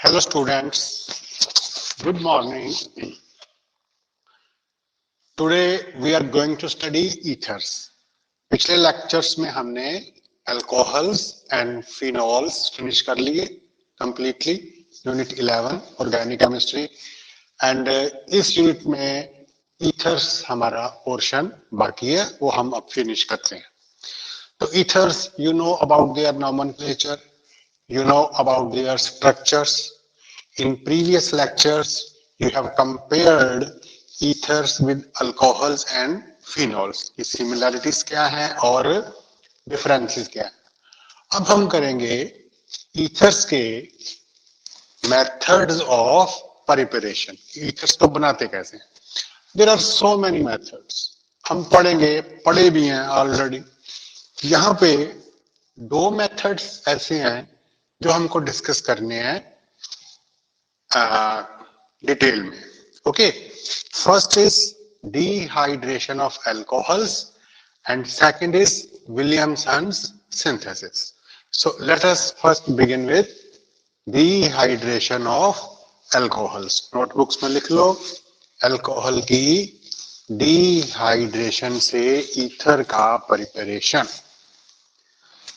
Hello students, good morning. Today we are going to study ethers. पिछले lectures में हमने alcohols and phenols finish कर लिए completely, unit 11 organic chemistry, and इस unit में ethers हमारा पोर्शन बाकी है, वो हम अब फिनिश करते हैं. तो ethers, you know about their nomenclature, you know about their structures. In previous lectures you have compared ethers with alcohols and phenols. की similarities क्या हैं और differences क्या हैं. अब हम करेंगे ethers के methods of preparation. ethers को बनाते कैसे. There are so many methods. हम पढ़े भी हैं ऑलरेडी. यहाँ पे दो मेथड्स ऐसे हैं जो हमको डिस्कस करने हैं डिटेल में. Okay, first is dehydration of alcohols and second is Williamson's synthesis. So let us first begin with dehydration of alcohols. Notebooks में लिख लो, अल्कोहल की डिहाइड्रेशन से ईथर का प्रिपरेशन.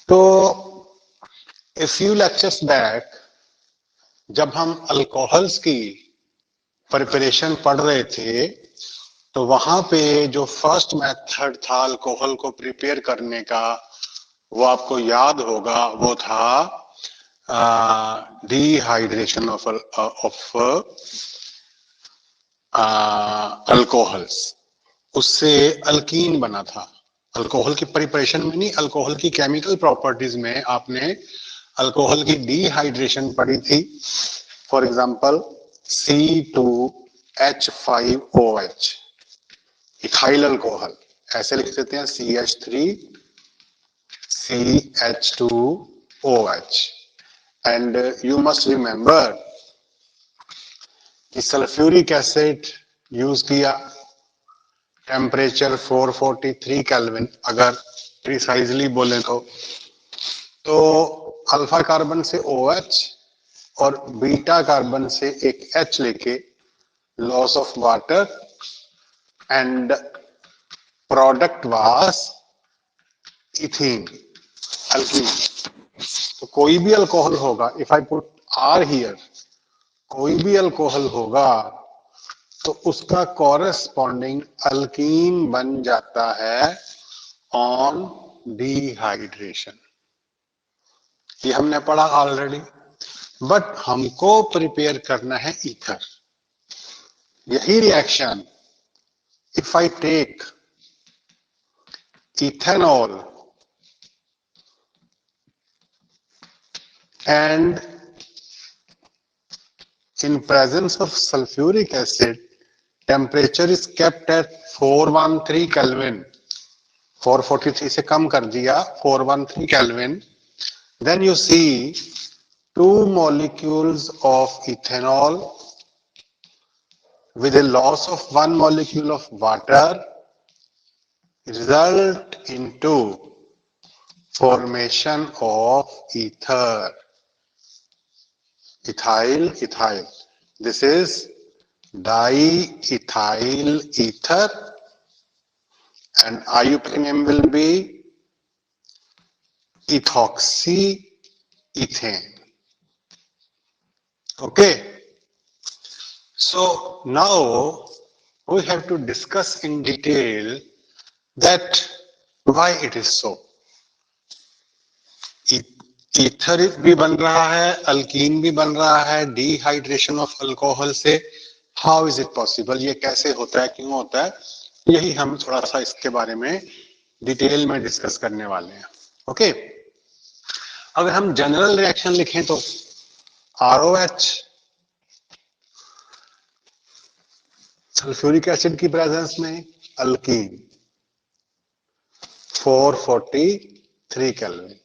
तो A few lectures back, जब हम अल्कोहल्स की प्रिपरेशन पढ़ रहे थे, तो वहां पे जो फर्स्ट मेथड था अल्कोहल को प्रिपेयर करने का, वो आपको याद होगा, वो था डिहाइड्रेशन ऑफ अल्कोहल्स. उससे अल्कीन बना था. अल्कोहल की प्रिपरेशन में नहीं, अल्कोहल की केमिकल प्रॉपर्टीज में आपने अल्कोहल की डिहाइड्रेशन पढ़ी थी. For example C2H5OH, ethyl alcohol, ऐसे लिख देते हैं CH3CH2OH. And you must remember कि सल्फ्यूरिक एसिड यूज किया, टेम्परेचर 443 केल्विन अगर प्रिसाइजली बोले तो अल्फा कार्बन से OH और बीटा कार्बन से एक H लेके loss of water and product was ethene, alkyne. तो कोई भी अल्कोहल होगा, if I put R here, कोई भी अल्कोहल होगा तो उसका कॉरेस्पॉन्डिंग अल्कीन बन जाता है ऑन डिहाइड्रेशन. ये हमने पढ़ा ऑलरेडी. बट हमको प्रिपेयर करना है ईथर. यही reaction, if I take ethanol and in presence of sulfuric acid, temperature is kept at 413 Kelvin. 443 से कम कर दिया, 413 Kelvin. Then you see two molecules of ethanol with a loss of one molecule of water result into formation of ether. Ethyl. This is diethyl ether and IUPAC name will be ethoxyethane. Okay. So now we have to discuss in detail that why it is so. Ether भी बन रहा है, alkyne भी बन रहा है dehydration of alcohol से. How is it possible, ये कैसे होता है, क्यों होता है, यही हम थोड़ा सा इसके बारे में डिटेल में डिस्कस करने वाले हैं. ओके, अगर हम जनरल रिएक्शन लिखें तो ROH, सल्फ्यूरिक एसिड की प्रेजेंस में alkyne, 443 kelvin.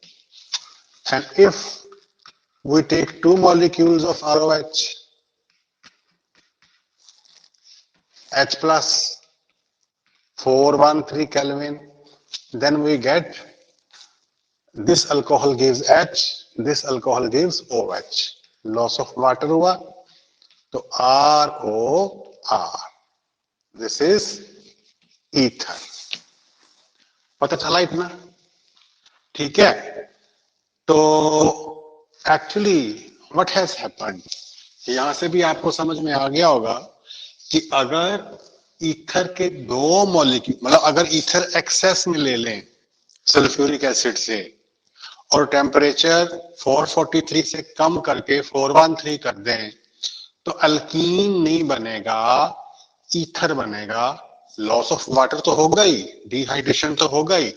And if we take two molecules of ROH, H plus 413 Kelvin, then we get this alcohol gives H, this alcohol gives OH. Loss of water हुआ, तो ROR, this is ether. पता चला इतना? ठीक है। तो actually what has happened, यहां से भी आपको समझ में आ गया होगा कि अगर ईथर के दो मॉलिक्यूल, मतलब अगर ईथर एक्सेस में ले लें सल्फ्यूरिक एसिड से और टेम्परेचर 443 से कम करके 413 कर दें, तो अल्कीन नहीं बनेगा, ईथर बनेगा। लॉस ऑफ वाटर तो होगा ही, डिहाइड्रेशन तो होगा ही,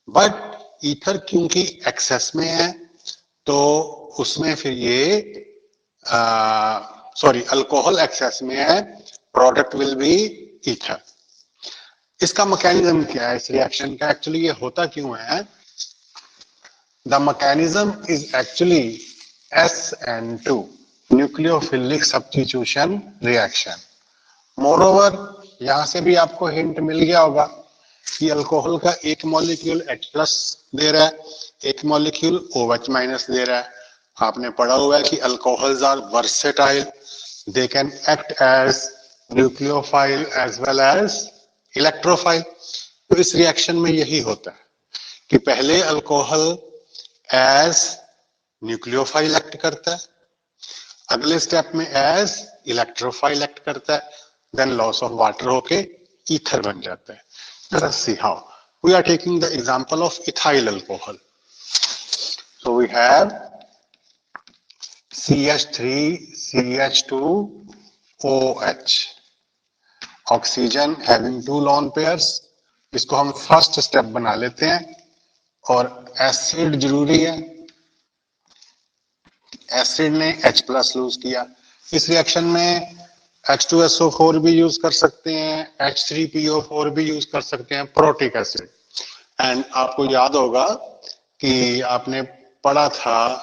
बट ईथर क्योंकि एक्सेस में है तो उसमें फिर ये सॉरी अल्कोहल एक्सेस में है, प्रोडक्ट विल बी ईथर। इसका मैकेनिज्म क्या है इस रिएक्शन का, एक्चुअली ये होता क्यों है? The mechanism is actually SN2 nucleophilic substitution reaction. Moreover यहां से भी आपको हिंट मिल गया होगा कि अल्कोहल का एक मॉलिक्यूल H+ दे रहा है, एक मॉलिक्यूल OH- दे रहा है। आपने पढ़ा हुआ है कि alcohols are versatile, they can act as nucleophile as well as electrophile. तो इस रिएक्शन में यही होता है कि पहले अल्कोहल एज न्यूक्लियोफाइल एक्ट करता है, अगले स्टेप में एज इलेक्ट्रोफाइल एक्ट करता है, देन लॉस ऑफ वाटर होके ईथर बन जाता है। Let us see how. We are taking the example of ethyl alcohol. So we have CH3CH2OH, oxygen having two lone pairs. इसको हम फर्स्ट स्टेप बना लेते हैं और एसिड जरूरी है, एसिड ने H+ लूज किया। इस रिएक्शन में H2SO4 भी यूज कर सकते हैं, H3PO4 भी यूज कर सकते हैं, प्रोटिक एसिड। एंड आपको याद होगा कि आपने पढ़ा था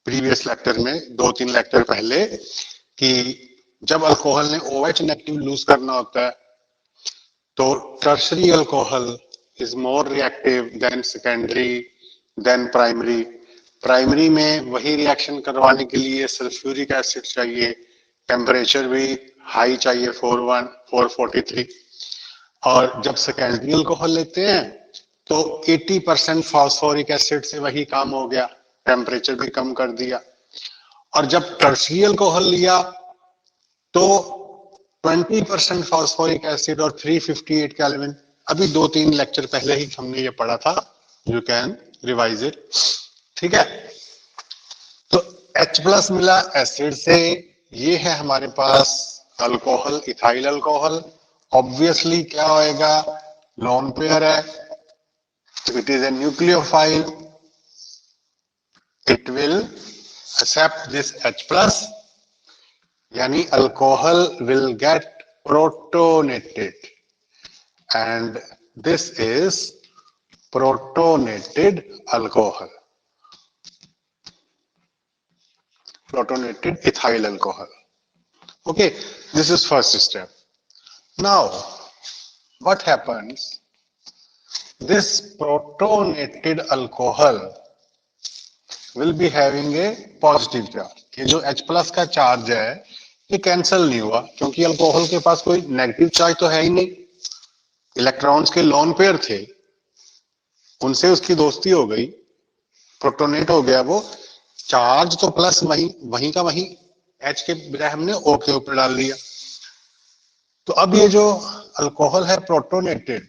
प्रीवियस लेक्चर में, 2-3 लेक्चर पहले, कि जब अल्कोहल ने OH नेगेटिव लूज करना होता है तो tertiary alcohol is more reactive than secondary than primary. Primary में वही रिएक्शन करवाने के लिए सल्फ्यूरिक एसिड चाहिए, टेम्परेचर भी हाई चाहिए 443। और जब सेकेंडरी अल्कोहल लेते हैं तो 80% फास्फोरिक एसिड से वही काम हो गया, टेम्परेचर भी कम कर दिया। और जब टर्शरी अल्कोहल लिया तो 20% फास्फोरिक एसिड और 358 केल्विन। अभी 2-3 लेक्चर पहले ही हमने ये पढ़ा था, यू कैन रिवाइज इट। ठीक है, तो H+ मिला एसिड से, ये है हमारे पास अल्कोहल, इथाइल अल्कोहल। ऑब्वियसली क्या होएगा, लोन पेयर है, it is a nucleophile, it will accept this H+, यानी alcohol will get protonated and this is protonated alcohol, protonated ethyl alcohol. Okay, this is first step. Now what happens, this protonated alcohol will be having a positive charge. ये जो H+ का charge है ये cancel नहीं हुआ क्योंकि alcohol के पास कोई नेगेटिव चार्ज तो है ही नहीं, इलेक्ट्रॉन्स के लोन पेयर थे, उनसे उसकी दोस्ती हो गई, प्रोटोनेट हो गया वो, चार्ज तो प्लस वहीं का वहीं, H के बजाय हमने O के ऊपर डाल दिया। तो अब ये जो अल्कोहल है प्रोटोनेटेड,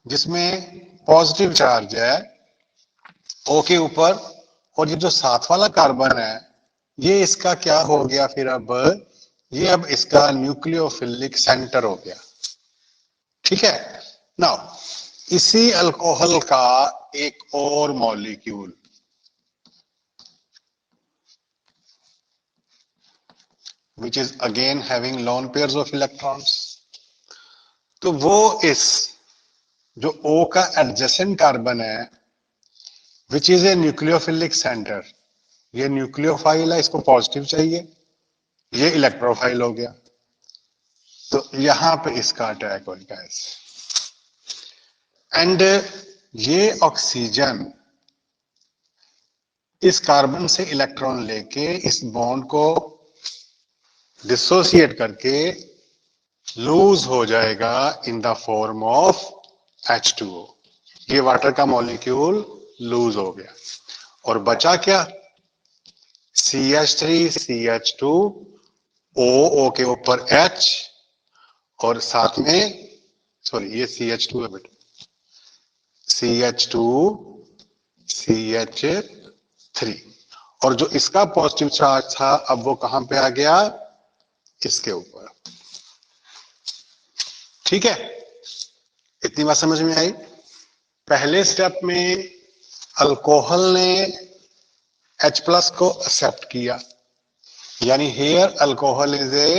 जिसमें पॉजिटिव चार्ज है O के ऊपर, और ये जो साथ वाला कार्बन है ये इसका क्या हो गया फिर, अब ये अब इसका न्यूक्लियोफिलिक सेंटर हो गया। ठीक है, नाउ इसी अल्कोहल का एक और molecule which is again having lone pairs of electrons, तो वो इस जो O का एडजेसेंट कार्बन है which is a nucleophilic center, ये न्यूक्लियोफाइल है, इसको पॉजिटिव चाहिए, ये इलेक्ट्रोफाइल हो गया, तो यहां पे इसका अटैक होगा ऐसे। एंड ये ऑक्सीजन इस कार्बन से इलेक्ट्रॉन लेके इस बॉन्ड को डिसोसिएट करके लूज हो जाएगा in the form of H2O। ये वाटर का मॉलिक्यूल लूज हो गया और बचा क्या, CH3 CH2 O के ऊपर H और साथ में सॉरी ये CH2 है बेटा, CH2 CH3 और जो इसका पॉजिटिव चार्ज था अब वो कहां पे आ गया, इसके ऊपर। ठीक है, इतनी बात समझ में आई। पहले स्टेप में अल्कोहल ने H प्लस को एक्सेप्ट किया, यानी here alcohol is a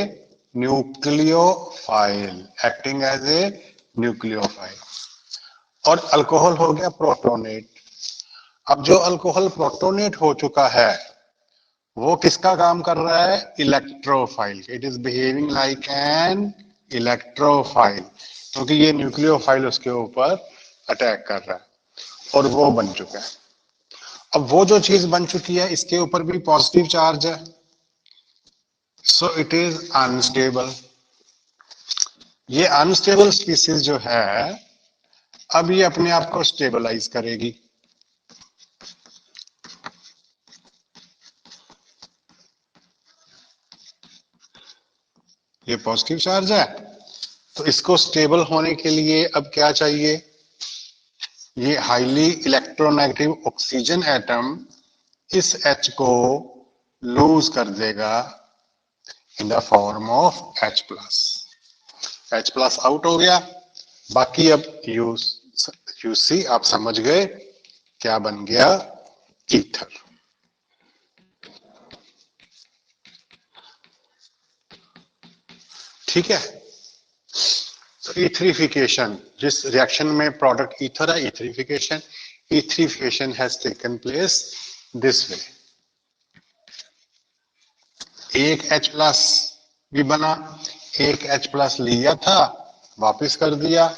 nucleophile, acting as a nucleophile, और अल्कोहल हो गया प्रोटोनेट। अब जो अल्कोहल प्रोटोनेट हो चुका है वो किसका काम कर रहा है, electrophile. It is behaving like an electrophile, क्योंकि ये न्यूक्लियोफाइल उसके ऊपर अटैक कर रहा है और वो बन चुका है। अब वो जो चीज बन चुकी है इसके ऊपर भी पॉजिटिव चार्ज है, सो इट इज अनस्टेबल। ये अनस्टेबल स्पीसीज जो है अब ये अपने आप को स्टेबलाइज करेगी। ये पॉजिटिव चार्ज है तो इसको स्टेबल होने के लिए अब क्या चाहिए, ये हाईली इलेक्ट्रोनेगेटिव ऑक्सीजन एटम इस H को लूज कर देगा in the form of H plus. H plus out हो गया, बाकी अब यू सी आप समझ गए क्या बन गया, ईथर। ठीक है, तो ईथरिफिकेशन, जिस रिएक्शन में प्रोडक्ट ईथर है, etherification has taken place this way. एक H प्लस भी बना, एक H प्लस लिया था वापस कर दिया,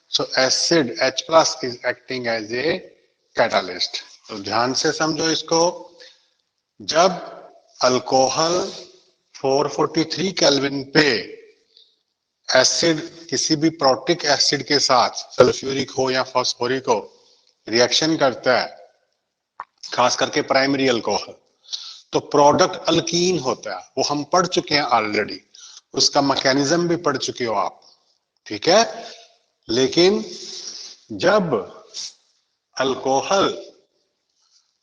so acid H plus is acting as a catalyst. तो ध्यान से समझो इसको, जब अल्कोहल 443 केल्विन पे एसिड किसी भी प्रोटिक एसिड के साथ सल्फ्यूरिक हो या फास्फोरिक हो रिएक्शन करता है, खास करके प्राइमरी अल्कोहल, तो प्रोडक्ट अल्कीन होता है। वो हम पढ़ चुके हैं ऑलरेडी, उसका मैकेनिज्म भी पढ़ चुके हो आप, ठीक है। लेकिन जब अल्कोहल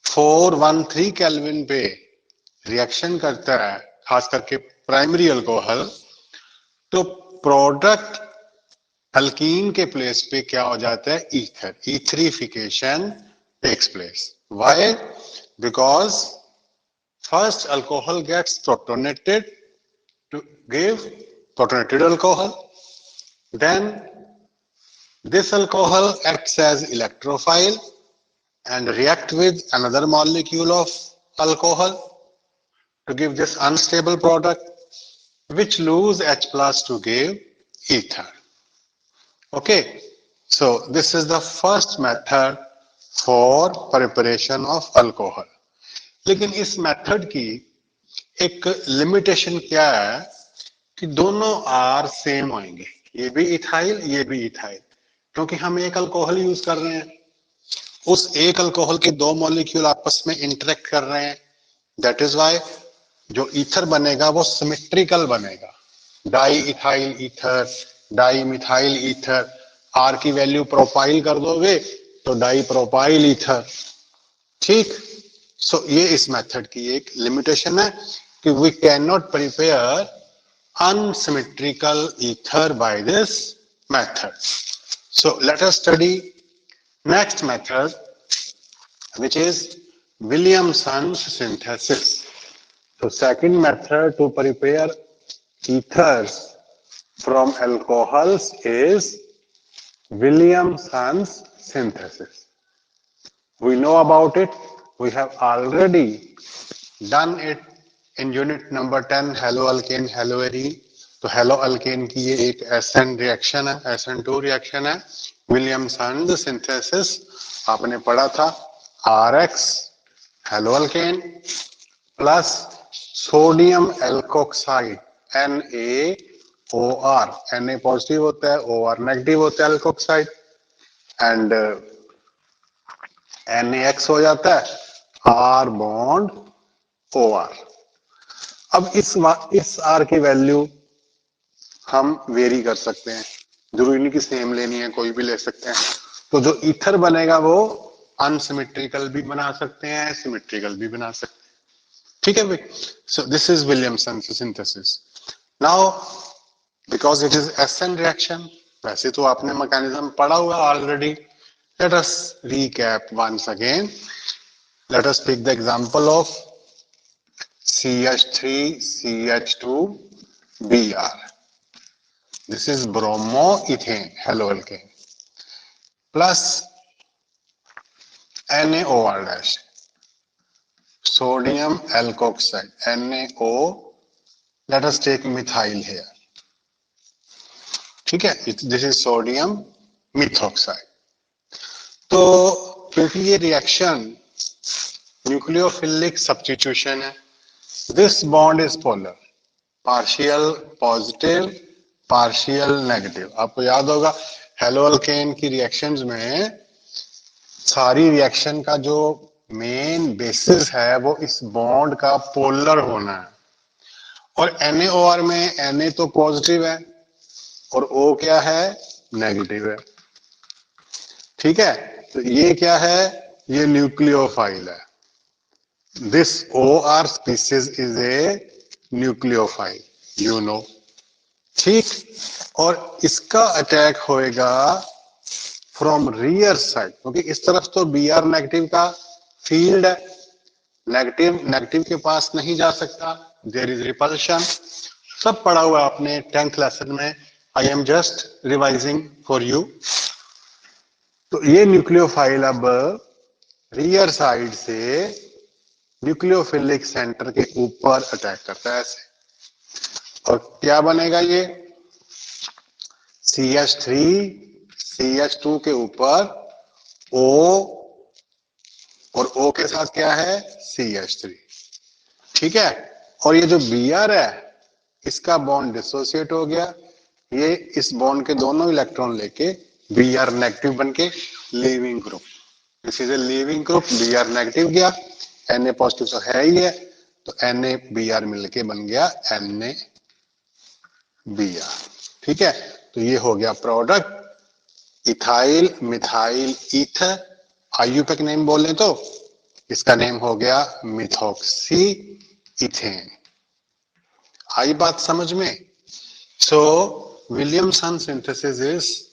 413 केल्विन पे रिएक्शन करता है, खास करके प्राइमरी अल्कोहल, तो प्रोडक्ट अल्कीन के प्लेस पे क्या हो जाता है, ether. Etherification takes place. Why? Because first alcohol gets protonated to give protonated alcohol, then this alcohol acts as electrophile and react with another molecule of alcohol to give this unstable product which lose H plus to give ether. Okay, so this is the first method for preparation of alcohol. लेकिन इस method की एक limitation क्या है कि दोनों are same होंगे, ये भी इथाइल ये भी इथाइल, क्योंकि हम एक अल्कोहल यूज कर रहे हैं, उस एक अल्कोहल के दो मॉलिक्यूल आपस में इंटरेक्ट कर रहे हैं। दैट इज व्हाई जो ईथर बनेगा वो सिमेट्रिकल बनेगा, di ethyl ether, di methyl ether. R की वैल्यू प्रोपाइल कर दोगे तो डाई प्रोपाइल ईथर। ठीक, सो ये इस मेथड की एक लिमिटेशन है कि we can not prepare unsymmetrical ether by this method. So let us study next method which is Williamson's synthesis. So second method to prepare ethers from alcohols is Williamson's synthesis. We know about it. We have already done it in unit number 10, haloalkane haloarene. तो हेलोअल्केन की ये एक SN reaction है, SN2 reaction है। Williamson synthesis आपने पढ़ा था, RX hello alkane plus sodium alkoxide NaOR, Na positive होता है, OR नेगेटिव होता है एल्कोक्साइड, एंड NaX हो जाता है R बॉन्ड OR। अब इस R की वैल्यू हम वेरी कर सकते हैं, जरूरी नहीं कि सेम लेनी है, कोई भी ले सकते हैं। तो जो ईथर बनेगा वो अनसिमेट्रिकल भी बना सकते हैं, सिमेट्रिकल भी बना सकते हैं, ठीक है भाई। So this is Williamson synthesis. Now because it is SN reaction, वैसे तो आपने मैकेनिज्म पढ़ा हुआ already, let us recap once again. Let us take the example of CH3CH2Br. This is bromoethane, hello alkane, plus NaOR dash, sodium alkoxide, NaO, let us take methyl here, ठीक है, this is sodium methoxide। तो क्योंकि ये reaction nucleophilic substitution है, this bond is polar, partial positive partial negative. आपको याद होगा hello alkane की रिएक्शंस में सारी रिएक्शन का जो मेन बेसिस है वो इस बॉन्ड का पोलर होना है, और NaOR में Na तो पॉजिटिव है और O क्या है, नेगेटिव है, ठीक है। तो ये क्या है, ये न्यूक्लियोफाइल है, this OR species is a nucleophile, you know, ठीक। और इसका अटैक होएगा फ्रॉम रियर साइड, क्योंकि इस तरफ तो Br नेगेटिव का फील्ड है, नेगेटिव के पास नहीं जा सकता, देयर इज रिपल्शन, सब पढ़ा हुआ आपने 10th लेसन में, I am just revising for you. तो ये न्यूक्लियोफाइल अब रियर साइड से न्यूक्लियोफिलिक सेंटर के ऊपर अटैक करता है ऐसे, और क्या बनेगा ये CH3 CH2 के ऊपर O, और O के साथ क्या है CH3, ठीक है। और ये जो Br है इसका बॉन्ड डिसोसिएट हो गया, ये इस बॉन्ड के दोनों इलेक्ट्रॉन लेके Br नेगेटिव बनके leaving group, this is a leaving group, Br negative गया, Na पॉजिटिव तो है ही है, तो Na Br मिलके बन गया NaBr, ठीक है। तो ये हो गया product ethyl methyl ether, IUPAC name बोले तो इसका नेम हो गया मिथॉक्सी इथेन। आई बात समझ में? So Williamson synthesis is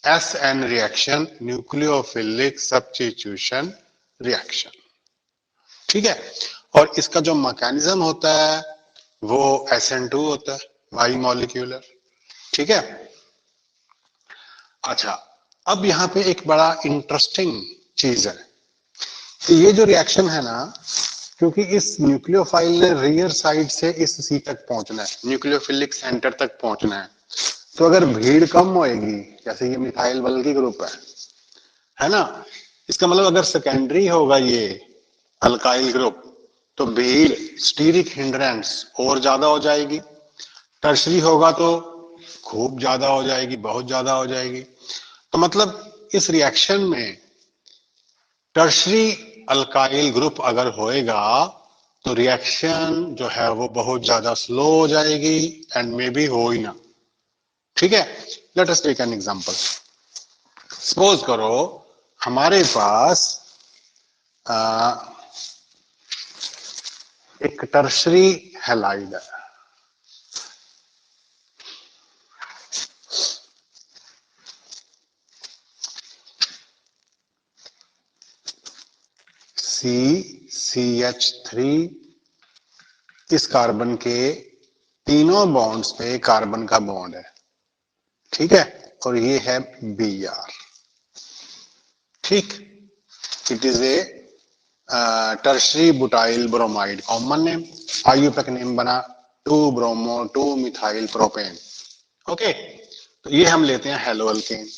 SN reaction, nucleophilic substitution reaction, ठीक है। और इसका जो मैकेनिज्म होता है वो SN2 होता है, बाई मॉलिक्यूलर, ठीक है। अच्छा, अब यहां पे एक बड़ा इंटरेस्टिंग चीज है कि ये जो रिएक्शन है ना, क्योंकि इस न्यूक्लियोफाइल ने रियर साइड से इस C तक पहुंचना है, न्यूक्लियोफिलिक सेंटर तक पहुंचना है, तो अगर भीड़ कम होएगी, जैसे ये मिथाइल बल्कि ग्रुप है ना, इसका मतलब अगर सेकेंडरी होगा ये अल्काइल ग्रुप तो भीड़ स्टीरिक हिंड्रेंस और ज्यादा हो जाएगी, टर्शरी होगा तो खूब ज्यादा हो जाएगी, बहुत ज्यादा हो जाएगी। तो मतलब इस रिएक्शन में टर्शरी अल्काइल ग्रुप अगर होएगा तो रिएक्शन जो है वो बहुत ज्यादा स्लो हो जाएगी एंड मे बी हो ही ना, ठीक है। Let us take an example. Suppose करो हमारे पास एक टर्शरी हैलाइड है, CH3, इस कार्बन के तीनों बॉन्ड्स पे कार्बन का बॉन्ड है, ठीक है, और ये है Br, ठीक। It is A tertiary butyl bromide, common name, IUPAC name बना 2 ब्रोमो 2 मिथाइल प्रोपेन, ओके। तो ये हम लेते हैं हेलो अल्केन,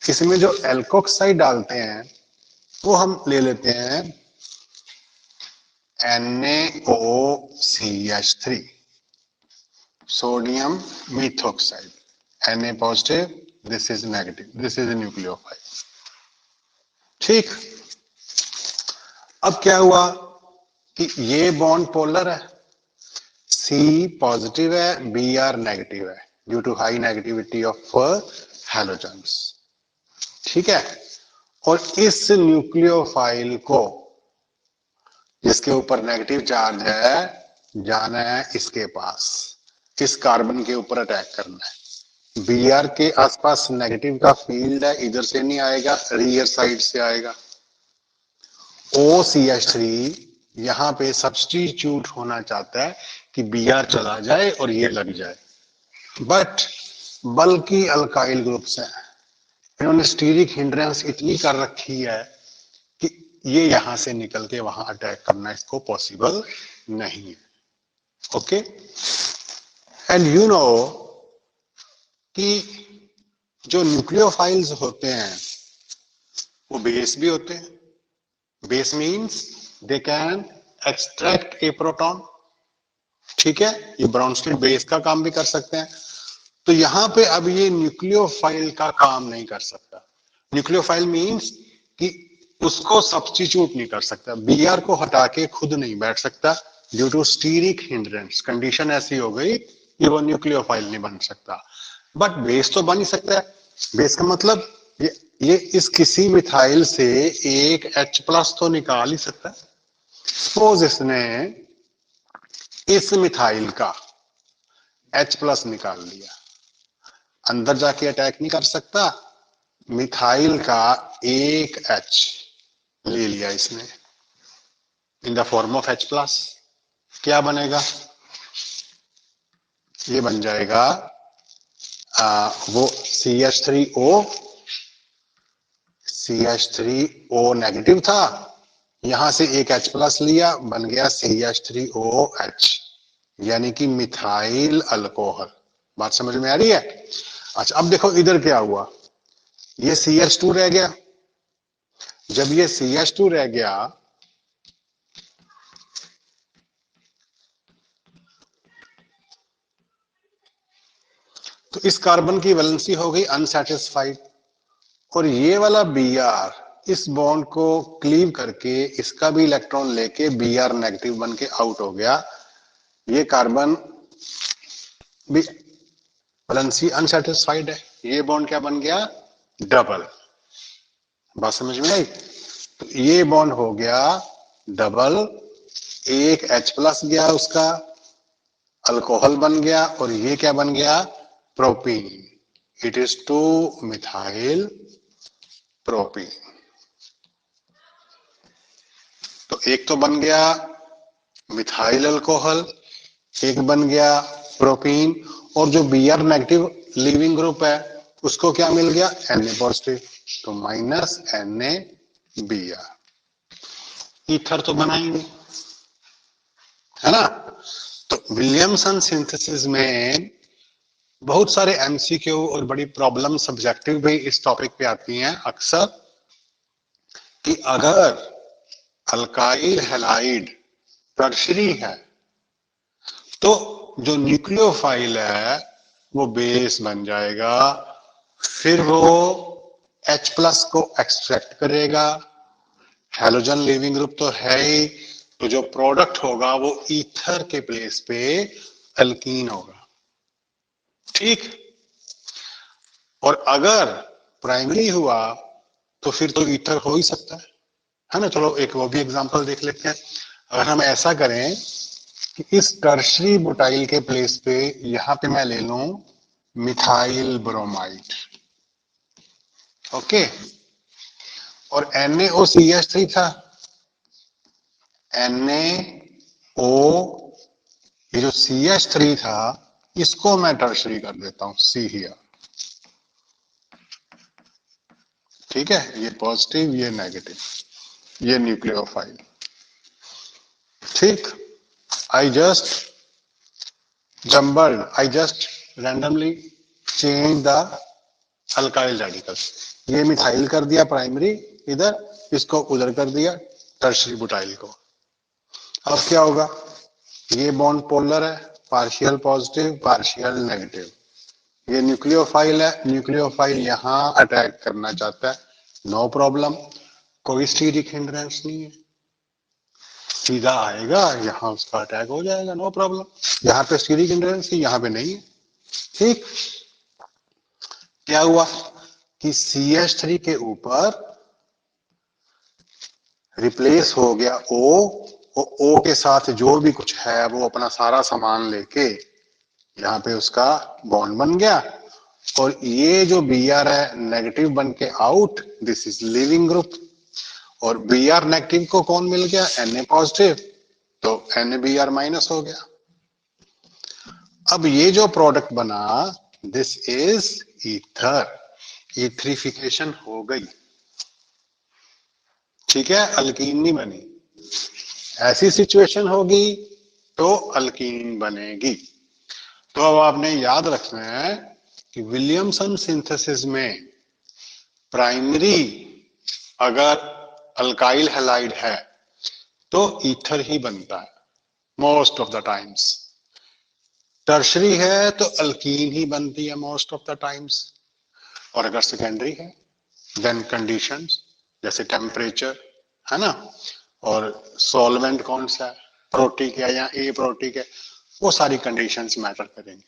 इसमें जो एल्कोक्साइड डालते हैं वो हम ले लेते हैं NaOCH3, sodium methoxide. Na positive, this is negative, this is a nucleophile. ठीक, अब क्या हुआ कि ये बॉन्ड पोलर है, C पॉजिटिव है, Br नेगेटिव है due to high negativity of halogens. ठीक है, और इस न्यूक्लियोफाइल को जिसके ऊपर नेगेटिव चार्ज है जाना है इसके पास, इस कार्बन के ऊपर अटैक करना है। Br के आसपास नेगेटिव का फील्ड है, इधर से नहीं आएगा, रियर साइड से आएगा। OCH3 यहां पे सब्स्टिट्यूट होना चाहता है कि Br चला जाए और ये लग जाए, बट बल्कि अल्काइल ग्रुप्स हैं, इन्होंने स्टीरिक हिंड्रेंस इतनी कर रखी है कि ये यहां से निकल के वहां अटैक करना इसको पॉसिबल नहीं है। ओके, एंड यू नो कि जो न्यूक्लियोफाइल्स होते हैं वो बेस भी होते हैं। Base means they can extract A proton. ठीक है, ये ब्राउनस्टीन बेस का काम भी कर सकते हैं। तो यहां पे अब ये न्यूक्लियोफाइल का काम नहीं कर सकता। न्यूक्लियोफाइल मीन्स कि उसको सब्स्टिट्यूट नहीं कर सकता, Br को हटा के खुद नहीं बैठ सकता due to steric hindrance. Condition ऐसी हो गई कि वो न्यूक्लियोफाइल नहीं बन सकता, बट बेस तो बन ही सकता है। बेस का मतलब ये इस किसी मिथाइल से एक H+ तो निकाल ही सकता है। सपोज इसने इस मिथाइल का H+ निकाल लिया, अंदर जाके अटैक नहीं कर सकता। मिथाइल का एक H ले लिया इसने in the form of H+, क्या बनेगा? ये बन जाएगा वो CH3O नेगेटिव था, यहां से एक H+ लिया, बन गया CH3OH, यानी कि मिथाइल अल्कोहल। बात समझ में आ रही है? अच्छा, अब देखो इधर क्या हुआ, ये CH2 रह गया। जब ये CH2 रह गया तो इस कार्बन की वैलेंसी हो गई अनसैटिस्फाइड, और ये वाला Br इस बॉन्ड को क्लीव करके इसका भी इलेक्ट्रॉन लेके Br नेगेटिव बन के आउट हो गया। ये कार्बन भी वैलेंसी अनसैटिस्फाइड है, ये बॉन्ड क्या बन गया? डबल। बात समझ में आई? तो ये बॉन्ड हो गया डबल, एक H+ गया उसका, अल्कोहल बन गया, और ये क्या बन गया? Propene. It is 2 methyl propene. तो एक तो बन गया मिथाइल अल्कोहल, एक बन गया प्रोपीन, और जो Br नेगेटिव लीविंग ग्रुप है उसको क्या मिल गया? Na पॉजिटिव, तो माइनस NaBr। ईथर तो बनाएंगे, है ना? तो विलियमसन सिंथेसिस में बहुत सारे MCQ और बड़ी प्रॉब्लम सब्जेक्टिव भी इस टॉपिक पे आती हैं अक्सर, कि अगर अल्काइल हैलाइड टर्शरी है तो जो न्यूक्लियोफाइल है वो बेस बन जाएगा, फिर वो H+ को एक्सट्रैक्ट करेगा, हैलोजन लीविंग ग्रुप तो है ही, तो जो प्रोडक्ट होगा वो ईथर के प्लेस पे एल्कीन होगा। ठीक, और अगर प्राइमरी हुआ तो फिर तो ईथर हो ही सकता है ना? चलो एक वो भी एग्जांपल देख लेते हैं। अगर हम ऐसा करें कि इस टर्शरी बुटाइल के प्लेस पे यहां पे मैं ले लूं मिथाइल ब्रोमाइड, ओके, और NaOCH3 था, NaO, ये जो CH3 था इसको मैं टर्शरी कर देता हूं C हियर। ठीक है, ये पॉजिटिव, ये नेगेटिव, ये न्यूक्लियोफाइल। ठीक, I just randomly change the alkyl radicals। ये मिथाइल कर दिया प्राइमरी इधर, इसको उधर कर दिया टर्शरी बुटाइल को। अब क्या होगा, ये बॉन्ड पोलर है, पार्शियल पॉजिटिव पार्शियल नेगेटिव, ये न्यूक्लियोफाइल है, न्यूक्लियोफाइल यहां अटैक करना चाहता है, नो प्रॉब्लम, कोई स्टीरिक हिंड्रेंस नहीं है, सीधा आएगा यहां उसका अटैक हो जाएगा, नो प्रॉब्लम, यहाँ पे स्टीरिक हिंड्रेंस यहाँ पे नहीं है। ठीक, क्या हुआ कि CH3 के ऊपर रिप्लेस हो गया O के साथ जो भी कुछ है वो अपना सारा सामान लेके यहाँ पे उसका बॉन्ड बन गया, और ये जो Br है नेगेटिव बन के out, this is leaving group, और Br नेगेटिव को कौन मिल गया, Na पॉजिटिव, तो NaBr माइनस हो गया। अब ये जो प्रोडक्ट बना, दिस इज ईथर, ईथरिफिकेशन हो गई, ठीक है, अल्कीन नहीं बनी। ऐसी सिचुएशन होगी तो अल्कीन बनेगी। तो अब आपने याद रखना है कि विलियमसन सिंथेसिस में प्राइमरी अगर अल्काइल हैलाइड है तो ईथर ही बनता है most of the times, tertiary है तो अल्कीन ही बनती है मोस्ट ऑफ द टाइम्स, और अगर सेकेंडरी है देन कंडीशंस जैसे टेम्परेचर है ना, और सॉल्वेंट कौन सा है, प्रोटिक है या ए प्रोटिक है, वो सारी कंडीशंस मैटर करेंगे।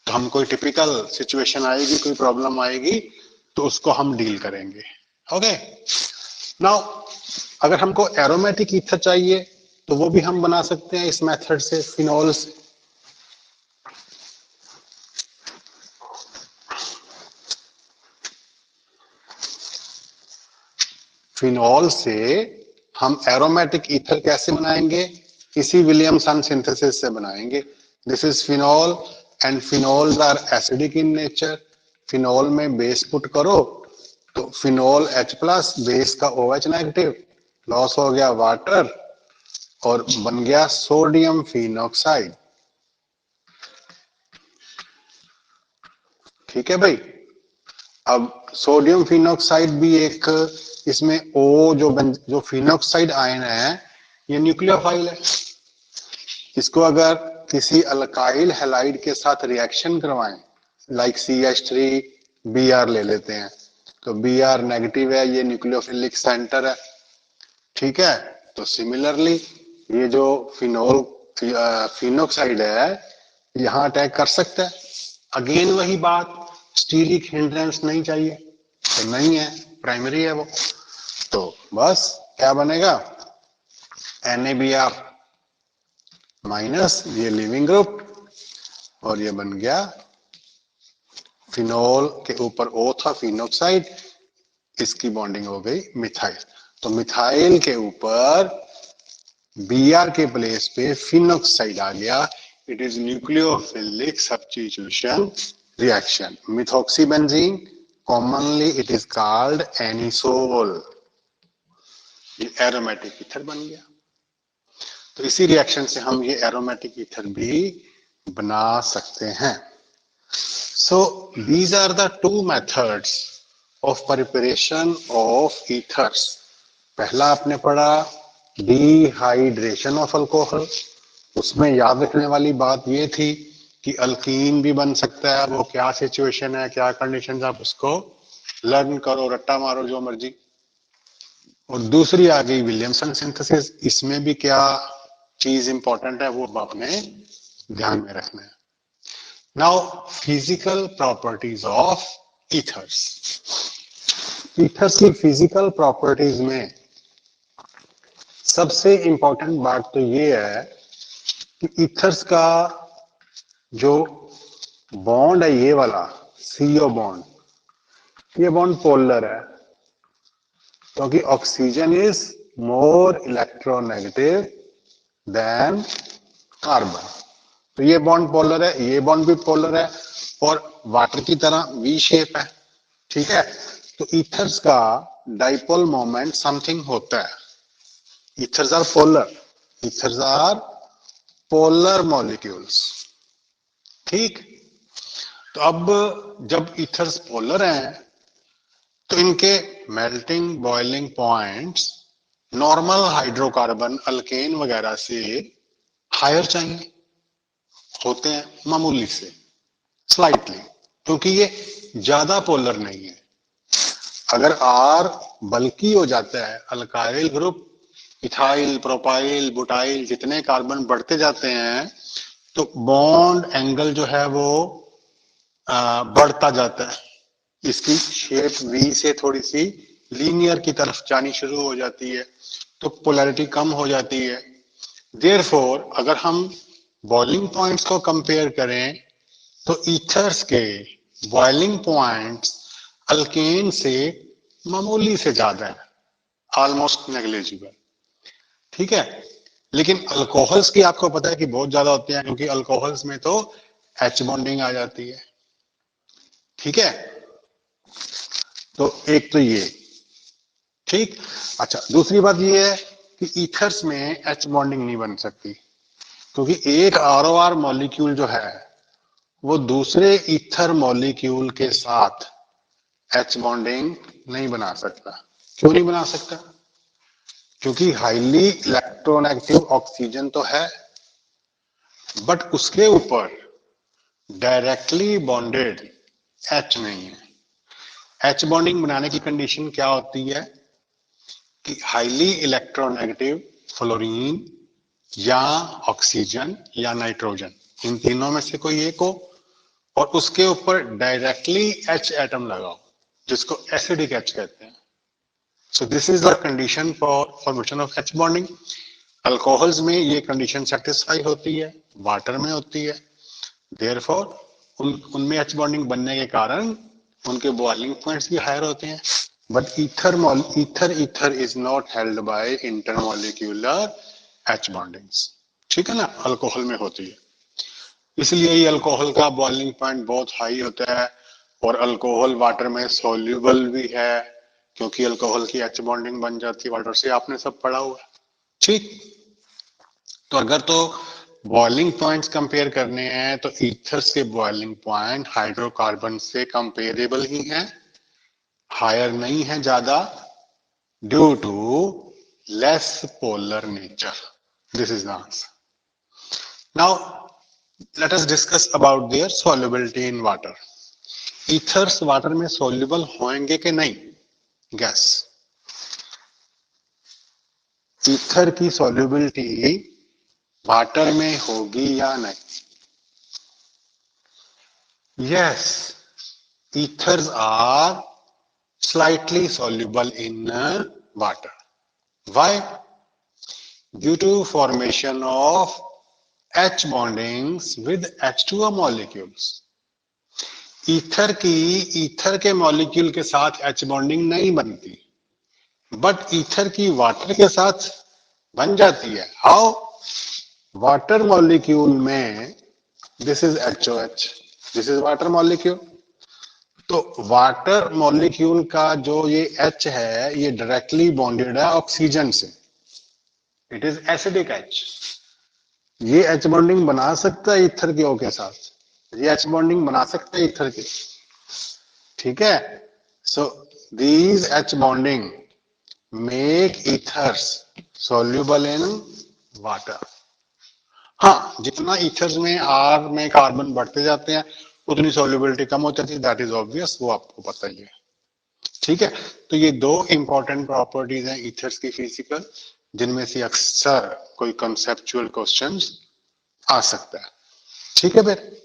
तो हम कोई टिपिकल सिचुएशन आएगी, कोई प्रॉब्लम आएगी तो उसको हम डील करेंगे। ओके, नाउ अगर हमको एरोमेटिक ईथर चाहिए तो वो भी हम बना सकते हैं इस मेथड से, फिनॉल से। फिनॉल से हम एरोमेटिक ईथर कैसे बनाएंगे, इसी विलियमसन सिंथेसिस से बनाएंगे। This is phenol and phenols are acidic in nature. Phenol में बेस पुट करो तो फिनॉल H प्लस, बेस का OH नेगेटिव, लॉस हो गया वाटर और बन गया सोडियम फिनॉक्साइड। ठीक है भाई, अब सोडियम फिनॉक्साइड भी एक, इसमें O जो फिनॉक्साइड आयन है ये न्यूक्लियोफाइल है, इसको अगर किसी अल्काइल हैलाइड के साथ रिएक्शन करवाएं, लाइक CH3 Br ले लेते हैं, तो Br नेगेटिव है, ये न्यूक्लियोफिलिक सेंटर है, ठीक है, तो सिमिलरली ये जो फिनोल फिनोक्साइड है यहां अटैक कर सकता है। अगेन वही बात, स्टीरिक हिंड्रेंस नहीं चाहिए तो नहीं है, प्राइमरी है वो, तो बस क्या बनेगा, NaBr माइनस, ये लिविंग ग्रुप, और ये बन गया फिनोल के ऊपर O था फिनोक्साइड, इसकी बॉन्डिंग हो गई मिथाइल, तो मिथाइल के ऊपर Br के प्लेस पे फिनोक्साइड आ गया, it is nucleophilic substitution reaction, methoxybenzene, commonly it is called anisole, ये एरोमेटिक ईथर बन गया। तो इसी रिएक्शन से हम ये एरोमेटिक ईथर भी बना सकते हैं। So these are the two methods of preparation of ethers. पहला आपने पढ़ा डिहाइड्रेशन ऑफ अल्कोहल, उसमें याद रखने वाली बात ये थी कि अल्कीन भी बन सकता है, वो क्या सिचुएशन है, क्या कंडीशन, आप उसको लर्न करो, रट्टा मारो जो मर्जी। और दूसरी आ गई विलियमसन सिंथेसिस, इसमें भी क्या चीज इंपॉर्टेंट है वो आपने ध्यान में रखना है। Now physical properties of ethers. Ethers की फिजिकल प्रॉपर्टीज में सबसे इंपॉर्टेंट बात तो ये है कि ईथर्स का जो बॉन्ड है ये वाला CO बॉन्ड, ये बॉन्ड पोलर है क्योंकि oxygen is more electronegative than carbon, तो ये बॉन्ड पोलर है, ये बॉन्ड भी पोलर है, और वाटर की तरह V शेप है, ठीक है। तो ईथर्स का डाइपोल मोमेंट समथिंग होता है, ethers are polar, ethers are polar molecules, ठीक। तो अब जब ईथर्स पोलर हैं तो इनके melting boiling points normal hydrocarbon alkane वगैरह से हायर चाहिए होते हैं मामूली से, स्लाइटली, क्योंकि ये ज्यादा पोलर नहीं है। अगर आर बल्कि हो जाता है, alkyl group, ethyl, propyl, butyl, जितने कार्बन बढ़ते जाते हैं तो बॉन्ड एंगल जो है वो बढ़ता जाता है। इसकी शेप वी से थोड़ी सी लीनियर की तरफ जानी शुरू हो जाती है, तो पोलैरिटी कम हो जाती है। देयरफॉर अगर हम बॉइलिंग पॉइंट्स को कंपेयर करें तो ईथर्स के बॉइलिंग पॉइंट्स अल्केन से मामूली से ज्यादा है, ऑलमोस्ट नेग्लिजिबल। ठीक है, लेकिन अल्कोहल्स की आपको पता है कि बहुत ज्यादा होते हैं, क्योंकि अल्कोहल्स में तो एच बॉन्डिंग आ जाती है। ठीक है, तो एक तो ये ठीक। अच्छा, दूसरी बात ये है कि ईथर्स में एच बॉन्डिंग नहीं बन सकती, क्योंकि एक आरओआर मॉलिक्यूल जो है वो दूसरे ईथर मॉलिक्यूल के साथ एच बॉन्डिंग नहीं बना सकता। क्यों नहीं बना सकता? क्योंकि हाईली इलेक्ट्रोनेगेटिव ऑक्सीजन तो है, बट उसके ऊपर डायरेक्टली बॉन्डेड एच नहीं है। एच बॉन्डिंग बनाने की कंडीशन क्या होती है कि हाईली इलेक्ट्रोनेगेटिव फ्लोरीन या ऑक्सीजन या नाइट्रोजन, इन तीनों में से कोई एक हो, और उसके ऊपर डायरेक्टली एच एटम लगाओ, जिसको एसिडिक एच कहते हैं। सो this is the condition for formation of H bonding. Alcohols में ये कंडीशन सेटिस्फाई होती है, वाटर में होती है। देयरफॉर उनमें एच बॉन्डिंग बनने के कारण उनके बॉइलिंग पॉइंट्स भी हायर होते हैं। But ether is not held by intermolecular H bondings. ठीक है ना, अल्कोहल में होती है। इसलिए ये अल्कोहल का बॉइलिंग पॉइंट बहुत हाई होता है, और अल्कोहल वाटर में सोल्यूबल भी है, क्योंकि अल्कोहल की एच बॉन्डिंग बन जाती है वाटर से, आपने सब पढ़ा हुआ है। ठीक, तो अगर तो बॉइलिंग पॉइंट्स कंपेयर करने हैं तो ईथर्स के बॉइलिंग पॉइंट हाइड्रोकार्बन से कंपेरेबल ही हैं, हायर नहीं है ज्यादा, due to less polar nature. This is the answer. Now let us discuss about their solubility in water. Ethers water में soluble होंगे कि नहीं? गैस, ईथर की solubility वाटर में होगी या नहीं? Yes, ethers are slightly soluble in water. Why? Due to formation of H bondings with H2O molecules. Ether के मॉलिक्यूल के साथ एच बॉन्डिंग नहीं बनती, बट ईथर की वाटर के साथ बन जाती है। हाउ? वाटर मॉलिक्यूल में this is HOH, this is water molecule, तो वाटर मॉलिक्यूल का जो ये H है ये डायरेक्टली बॉन्डेड है ऑक्सीजन से, इट इज एसिडिक H। ये एच बॉन्डिंग बना सकता है ईथर के O के साथ, ये एच बॉन्डिंग बना सकते हैं ईथर के। ठीक है, so these H bonding make ethers soluble in water. हाँ, जितना ईथर्स में आर में कार्बन बढ़ते जाते हैं उतनी सॉल्युबिलिटी कम हो जाती है, दैट इज ऑब्वियस, वो आपको पता ही है। ठीक है, तो ये दो इंपॉर्टेंट प्रॉपर्टीज हैं ईथर्स की फिजिकल, जिनमें से अक्सर कोई कंसेप्चुअल क्वेश्चंस आ सकता है। ठीक है, फिर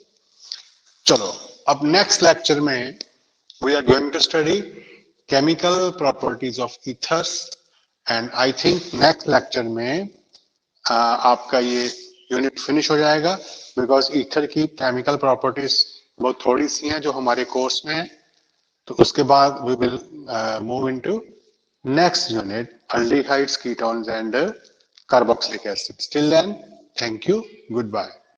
चलो अब नेक्स्ट लेक्चर में we are going to study chemical properties of ethers, and I think next lecture में आपका ये यूनिट फिनिश हो जाएगा, बिकॉज ईथर की केमिकल प्रॉपर्टीज बहुत थोड़ी सी हैं जो हमारे कोर्स में है। तो उसके बाद we will move into next unit, aldehydes, ketones and carboxylic acids. Till then, thank you, goodbye.